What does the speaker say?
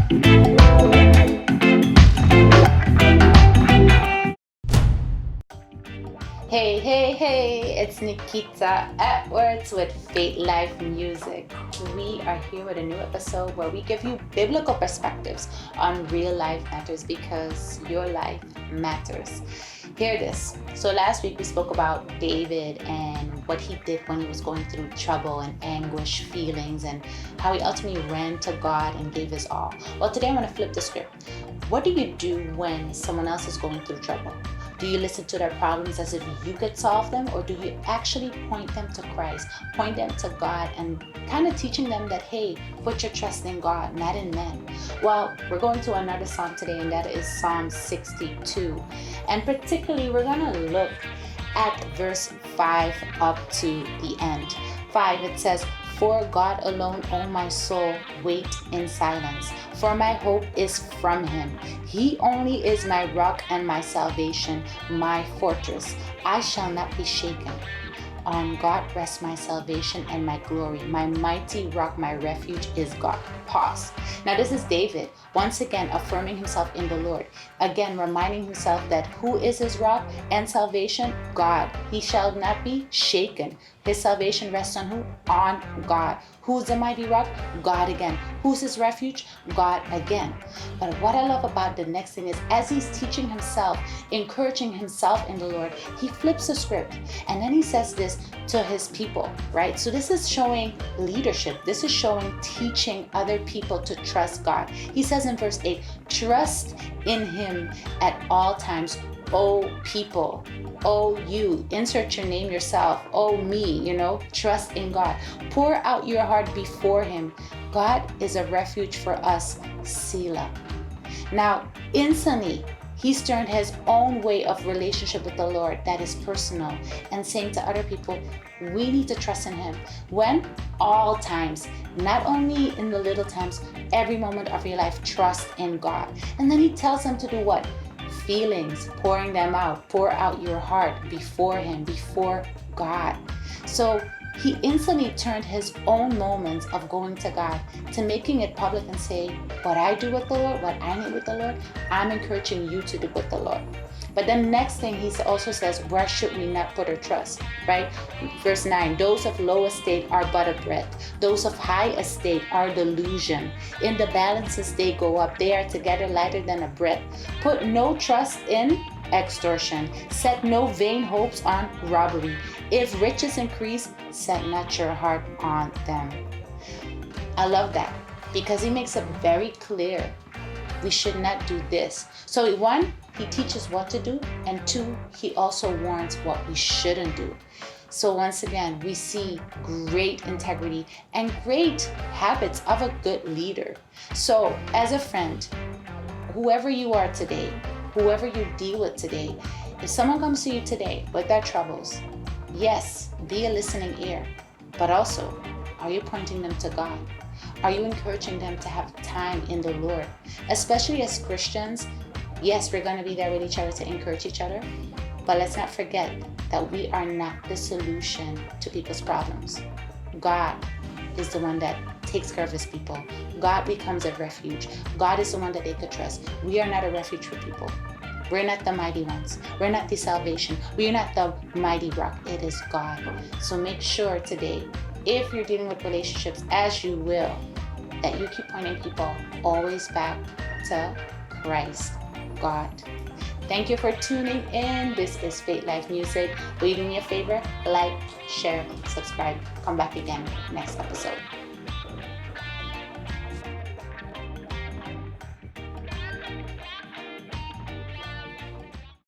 Hey, hey, hey, it's Nikita at Words with Faith Life Music. We are here with a new episode where we give you biblical perspectives on real life matters because your life matters. Hear this. So last week we spoke about David and what he did when he was going through trouble and anguish feelings and how he ultimately ran to God and gave his all. Well, today I'm going to flip the script. What do you do when someone else is going through trouble? Do you listen to their problems as if you could solve them, or do you actually point them to Christ, point them to God, and kind of teaching them that, hey, put your trust in God, not in men? Well, we're going to another psalm today, and that is Psalm 62. And particularly, we're going to look at verse 5 up to the end. 5, it says, "For God alone, O my soul, wait in silence, for my hope is from him. He only is my rock and my salvation, my fortress. I shall not be shaken. On God rests my salvation and my glory. My mighty rock, my refuge is God." Pause. Now this is David, once again affirming himself in the Lord. Again, reminding himself that who is his rock and salvation? God. He shall not be shaken. His salvation rests on who? On God. Who's the mighty rock? God again. Who's his refuge? God again. But what I love about the next thing is, as he's teaching himself, encouraging himself in the Lord, he flips the script and then he says this to his people, right? So this is showing leadership. This is showing teaching other people to trust God. He says in verse 8, "Trust in him at all times, O people." Oh, you, insert your name yourself. Oh, me, trust in God. Pour out your heart before him. God is a refuge for us, Selah. Now, instantly, he's turned his own way of relationship with the Lord that is personal and saying to other people, we need to trust in him. When? All times. Not only in the little times, every moment of your life, trust in God. And then he tells them to do what? Feelings, pouring them out. Pour out your heart before him, before God. So he instantly turned his own moments of going to God to making it public and say, what I do with the Lord, what I need with the Lord, I'm encouraging you to do with the Lord. But then next thing he also says, where should we not put our trust, right? Verse 9, "Those of low estate are but a breath. Those of high estate are delusion. In the balances they go up. They are together lighter than a breath. Put no trust in extortion. Set no vain hopes on robbery. If riches increase, set not your heart on them." I love that because he makes it very clear we should not do this. So one, he teaches what to do, and two, he also warns what we shouldn't do. So once again, we see great integrity and great habits of a good leader. So as a friend, whoever you are today, whoever you deal with today, if someone comes to you today with their troubles, yes, be a listening ear, but also, are you pointing them to God? Are you encouraging them to have time in the Lord? Especially as Christians, yes, we're going to be there with each other to encourage each other, but let's not forget that we are not the solution to people's problems. God is the one that takes care of his people. God becomes a refuge. God is the one that they could trust. We are not a refuge for people. We're not the mighty ones. We're not the salvation. We're not the mighty rock. It is God. So make sure today, if you're dealing with relationships, as you will, that you keep pointing people always back to Christ, God. Thank you for tuning in. This is Faith Life Music. Will you do me a favor? Like, share, subscribe. Come back again next episode.